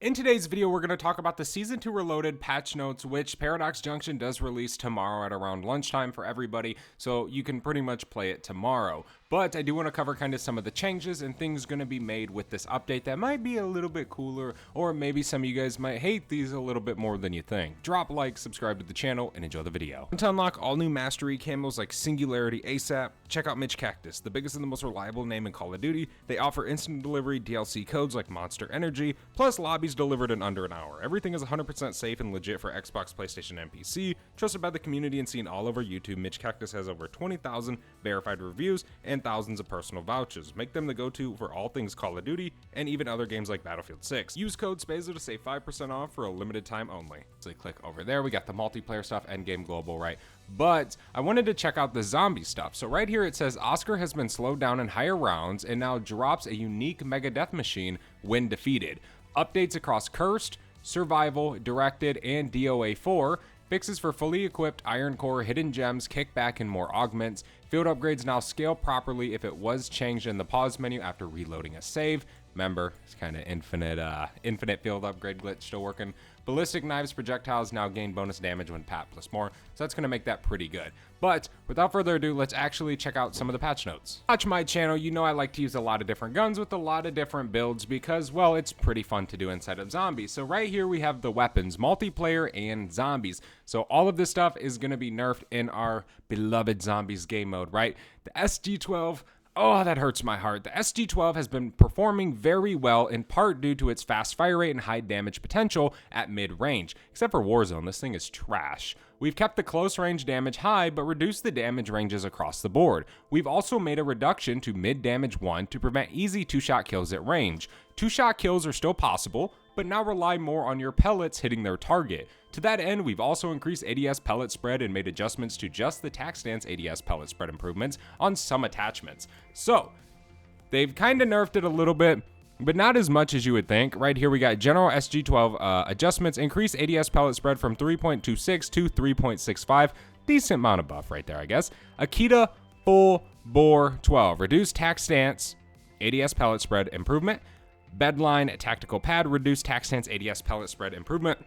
In today's video, we're going to talk about the Season 2 Reloaded patch notes, which Paradox Junction does release tomorrow at around lunchtime for everybody, so you can pretty much play it tomorrow. But I do want to cover kind of some of the changes and things going to be made with this update that might be a little bit cooler, or maybe some of you guys might hate these a little bit more than you think. Drop a like, subscribe to the channel, and enjoy the video. To unlock all new mastery camos like Singularity ASAP, check out Mitch Cactus, the biggest and the most reliable name in Call of Duty. They offer instant delivery DLC codes like Monster Energy, plus lobbies delivered in under an hour. Everything is 100% safe and legit for Xbox, PlayStation, and PC. Trusted by the community and seen all over YouTube, Mitch Cactus has over 20,000 verified reviews and thousands of personal vouchers. Make them the go-to for all things Call of Duty and even other games like Battlefield 6. Use code SPAZO to save 5% off for a limited time only. So click over there. We got the multiplayer stuff, endgame global, right? But I wanted to check out the zombie stuff. So right here it says Oscar has been slowed down in higher rounds and now drops a unique mega death machine when defeated. Updates across Cursed, Survival, Directed, and DOA 4. Fixes for fully equipped Iron Core, Hidden Gems, Kickback, and more augments. Field upgrades now scale properly if it was changed in the pause menu after reloading a save. Remember, it's kind of infinite field upgrade glitch still working. Ballistic knives projectiles now gain bonus damage when pat plus more, so that's going to make that pretty good. But without further ado, let's actually check out some of the patch notes. Watch my channel, you know I like to use a lot of different guns with a lot of different builds because, well, it's pretty fun to do inside of zombies. So right here we have the weapons, multiplayer, and zombies. So all of this stuff is going to be nerfed in our beloved zombies game mode, right? The SG-12. Oh, that hurts my heart. The SG-12 has been performing very well in part due to its fast fire rate and high damage potential at mid-range. Except for Warzone, this thing is trash. We've kept the close range damage high, but reduced the damage ranges across the board. We've also made a reduction to mid-damage 1 to prevent easy 2-shot kills at range. 2-shot kills are still possible, but now rely more on your pellets hitting their target. To that end, we've also increased ADS pellet spread and made adjustments to just the tac stance ADS pellet spread improvements on some attachments. So, they've kind of nerfed it a little bit, but not as much as you would think. Right here we got general SG-12 adjustments, increased ADS pellet spread from 3.26 to 3.65. Decent amount of buff right there, I guess. Akita full bore 12, reduced tac stance ADS pellet spread improvement. Bedline tactical pad, reduced tac stance ADS pellet spread improvement.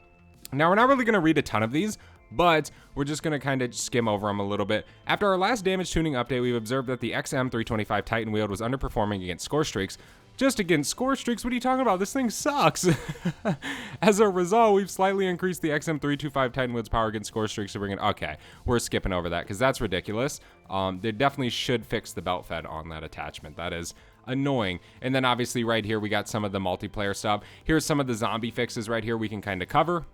Now, we're not really going to read a ton of these, but we're just going to kind of skim over them a little bit. After our last damage tuning update, we've observed that the XM325 Titan wield was underperforming against score streaks. Just against score streaks? What are you talking about? This thing sucks. As a result, we've slightly increased the XM325 Titan wield's power against score streaks to bring it. Okay, we're skipping over that because that's ridiculous. They definitely should fix the belt fed on that attachment. That is annoying. And then obviously right here, we got some of the multiplayer stuff. Here's some of the zombie fixes right here we can kind of cover.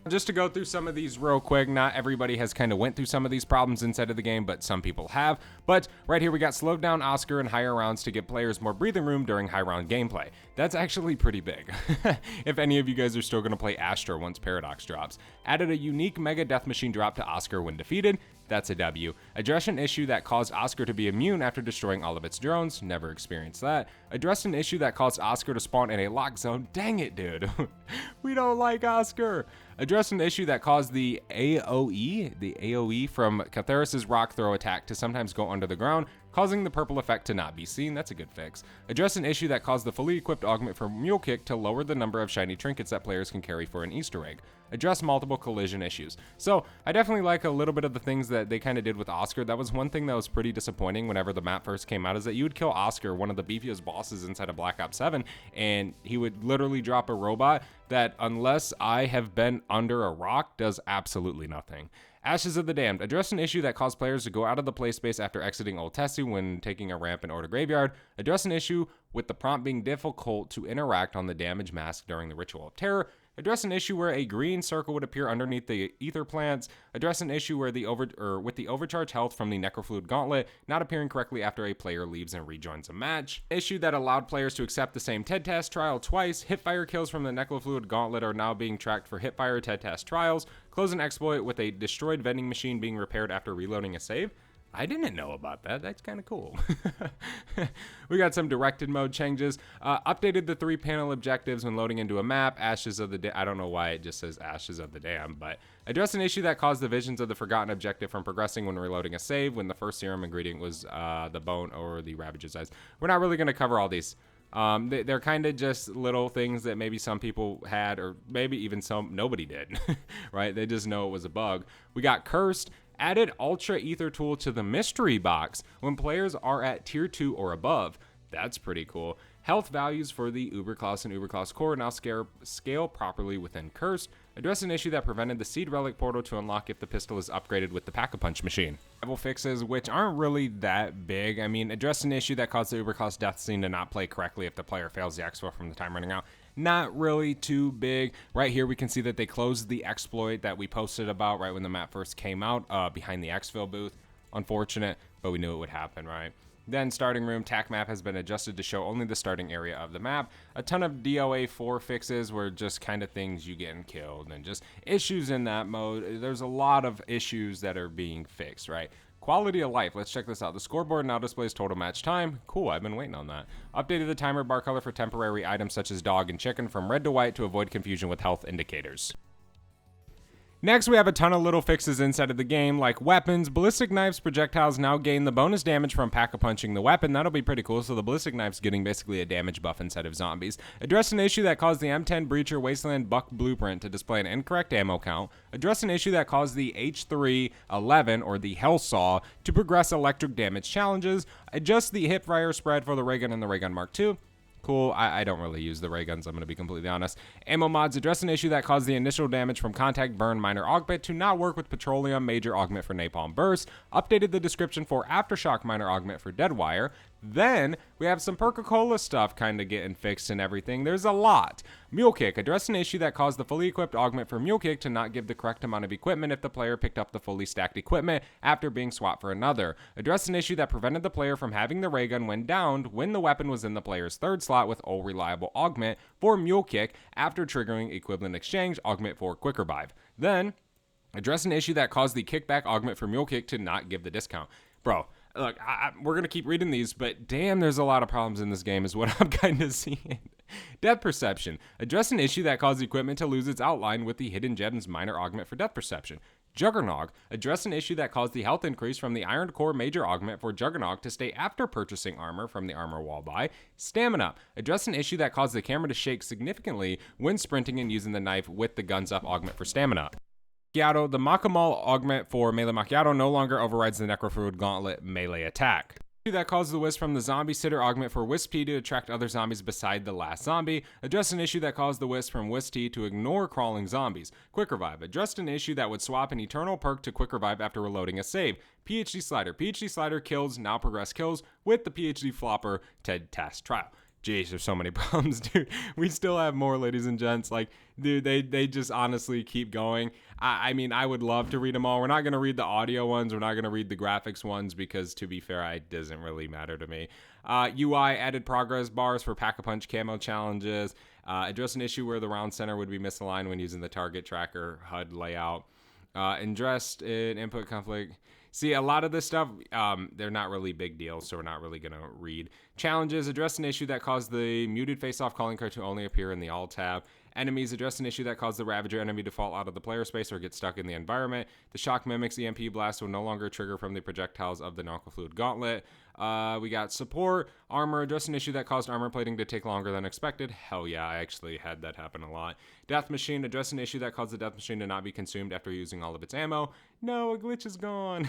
Just to go through some of these real quick, not everybody has kind of went through some of these problems inside of the game, but some people have. But right here we got slowed down Oscar and higher rounds to give players more breathing room during high round gameplay. That's actually pretty big. If any of you guys are still going to play Astra once Paradox drops. Added a unique mega death machine drop to Oscar when defeated. That's a W. Addressed an issue that caused Oscar to be immune after destroying all of its drones. Never experienced that. Addressed an issue that caused Oscar to spawn in a lock zone. Dang it, dude. We don't like Oscar. Addressed an issue that caused the AOE from Catharis' rock throw attack to sometimes go under the ground, causing the purple effect to not be seen. That's a good fix. Addressed an issue that caused the fully equipped augment for Mule Kick to lower the number of shiny trinkets that players can carry for an Easter egg. Address multiple collision issues. So I definitely like a little bit of the things that they kind of did with Oscar. That was one thing that was pretty disappointing whenever the map first came out, is that you would kill Oscar, one of the beefiest bosses inside of Black Ops 7, and he would literally drop a robot that, unless I have been under a rock, does absolutely nothing. Ashes of the Damned. Address an issue that caused players to go out of the play space after exiting Old Tessie when taking a ramp in Order Graveyard. Address an issue with the prompt being difficult to interact on the damage mask during the Ritual of Terror. Address an issue where a green circle would appear underneath the ether plants. Address an issue where with the overcharge health from the Necrofluid Gauntlet not appearing correctly after a player leaves and rejoins a match. Issue that allowed players to accept the same TED test trial twice. Hipfire kills from the Necrofluid Gauntlet are now being tracked for Hipfire TED test trials. Close an exploit with a destroyed vending machine being repaired after reloading a save. I didn't know about that. That's kind of cool. We got some directed mode changes. Updated the 3-panel objectives when loading into a map. Ashes of the Dam. I don't know why it just says Ashes of the Dam, but addressed an issue that caused the visions of the forgotten objective from progressing when reloading a save when the first serum ingredient was the bone or the Ravager's eyes. We're not really going to cover all these. They're kind of just little things that maybe some people had, or maybe even nobody did, right? They just know it was a bug. We got Cursed. Added Ultra Ether tool to the mystery box when players are at tier 2 or above. That's pretty cool. Health values for the Uberklaus and Uberklaus core now scale properly within Cursed. Address an issue that prevented the Seed Relic portal to unlock if the pistol is upgraded with the Pack-a-Punch machine. Level fixes, which aren't really that big. I mean, address an issue that caused the Uberklaus death scene to not play correctly if the player fails the exfil from the time running out. Not really too big. Right here we can see that they closed the exploit that we posted about right when the map first came out behind the exfil booth. Unfortunate, but we knew it would happen, right? Then starting room tac map has been adjusted to show only the starting area of the map. A ton of DOA 4 fixes were just kind of things you getting killed and just issues in that mode. There's a lot of issues that are being fixed, right? Quality of life, let's check this out. The scoreboard now displays total match time. Cool, I've been waiting on that. Updated the timer bar color for temporary items such as dog and chicken from red to white to avoid confusion with health indicators. Next, we have a ton of little fixes inside of the game, like weapons. Ballistic knives projectiles now gain the bonus damage from pack-a-punching the weapon. That'll be pretty cool, so the ballistic knife's getting basically a damage buff instead of zombies. Address an issue that caused the M10 Breacher Wasteland Buck Blueprint to display an incorrect ammo count. Address an issue that caused the H311, or the Hell Saw, to progress electric damage challenges. Adjust the hip fire spread for the ray gun and the ray gun Mark II. Cool. I don't really use the ray guns, I'm going to be completely honest. Ammo mods address an issue that caused the initial damage from contact burn minor augment to not work with petroleum major augment for napalm burst. Updated the description for aftershock minor augment for deadwire. Then we have some Perca-Cola stuff kind of getting fixed and everything. There's a lot. Mule Kick. Address an issue that caused the fully equipped augment for Mule Kick to not give the correct amount of equipment if the player picked up the fully stacked equipment after being swapped for another. Address an issue that prevented the player from having the ray gun when downed when the weapon was in the player's third slot with all reliable augment for Mule Kick after triggering equivalent exchange augment for Quick Revive. Then address an issue that caused the kickback augment for Mule Kick to not give the discount. Bro, look, we're going to keep reading these, but damn, there's a lot of problems in this game is what I'm kind of seeing. Depth Perception. Address an issue that caused equipment to lose its outline with the Hidden Gems minor augment for Depth Perception. Juggernog. Address an issue that caused the health increase from the Iron Core major augment for Juggernog to stay after purchasing armor from the armor wall buy. Stamina. Address an issue that caused the camera to shake significantly when sprinting and using the knife with the guns up augment for stamina. Macchiato, the Macamal augment for Melee Macchiato no longer overrides the Necrofluid Gauntlet melee attack. That caused the wisp from the Zombie Sitter augment for Wisp T to attract other zombies beside the last zombie. Addressed an issue that caused the wisp from Wisp T to ignore crawling zombies. Quick Revive. Addressed an issue that would swap an eternal perk to Quick Revive after reloading a save. PhD Slider. PhD Slider kills, now progress kills, with the PhD Flopper TED Task Trial. Jeez, there's so many problems, dude. We still have more, ladies and gents. Like, dude, they just honestly keep going. I mean, I would love to read them all. We're not going to read the audio ones. We're not going to read the graphics ones because, to be fair, it doesn't really matter to me. UI added progress bars for Pack-a-Punch camo challenges. Address an issue where the round center would be misaligned when using the target tracker HUD layout. Addressed in input conflict. See, a lot of this stuff, they're not really big deals, so we're not really going to read. Challenges, address an issue that caused the muted face-off calling card to only appear in the All tab. Enemies, address an issue that caused the Ravager enemy to fall out of the player space or get stuck in the environment. The Shock Mimics EMP blast will no longer trigger from the projectiles of the Necrofluid Gauntlet. We got support, armor, address an issue that caused armor plating to take longer than expected. Hell yeah, I actually had that happen a lot. Death Machine, address an issue that caused the Death Machine to not be consumed after using all of its ammo. No, a glitch is gone.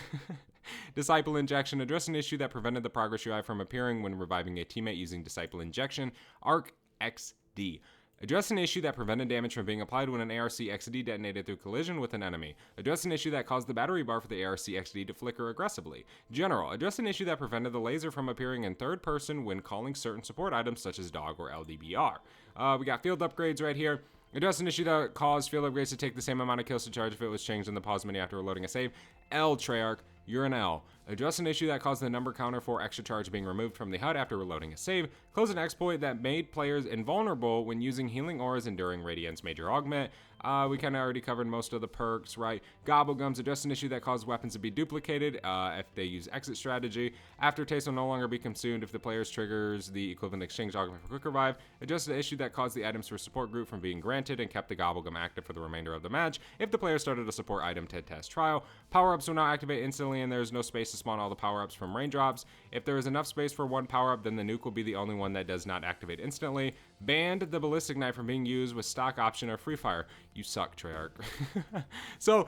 Disciple Injection, address an issue that prevented the progress UI from appearing when reviving a teammate using Disciple Injection. Arc XD. Address an issue that prevented damage from being applied when an ARC XD detonated through collision with an enemy. Address an issue that caused the battery bar for the ARC XD to flicker aggressively. General. Address an issue that prevented the laser from appearing in third person when calling certain support items such as dog or LDBR. We got field upgrades right here. Address an issue that caused field upgrades to take the same amount of kills to charge if it was changed in the pause menu after reloading a save. L Treyarch. You're an L. Address an issue that caused the number counter for extra charge being removed from the HUD after reloading a save. Close an exploit that made players invulnerable when using healing auras and during Radiant's major augment. We kind of already covered most of the perks, right? Gobblegums, address an issue that caused weapons to be duplicated if they use exit strategy. Aftertaste will no longer be consumed if the player's triggers the equivalent exchange augment for Quick Revive. Address the issue that caused the items for support group from being granted and kept the Gobblegum active for the remainder of the match if the player started a support item TED Test Trial. Power-ups will now activate instantly and there is no space to spawn all the power-ups from raindrops. If there is enough space for one power-up, then the nuke will be the only one that does not activate instantly. Banned the ballistic knife from being used with stock option or free fire. You suck, Treyarch. So,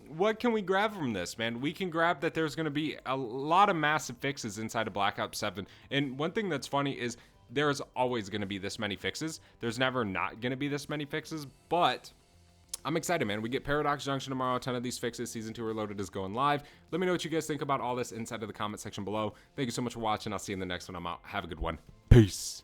what can we grab from this, man? We can grab that there's going to be a lot of massive fixes inside of Black Ops 7. And one thing that's funny is there's always going to be this many fixes. There's never not going to be this many fixes, but I'm excited, man. We get Paradox Junction tomorrow. A ton of these fixes. Season 2 Reloaded is going live. Let me know what you guys think about all this inside of the comment section below. Thank you so much for watching. I'll see you in the next one. I'm out. Have a good one. Peace.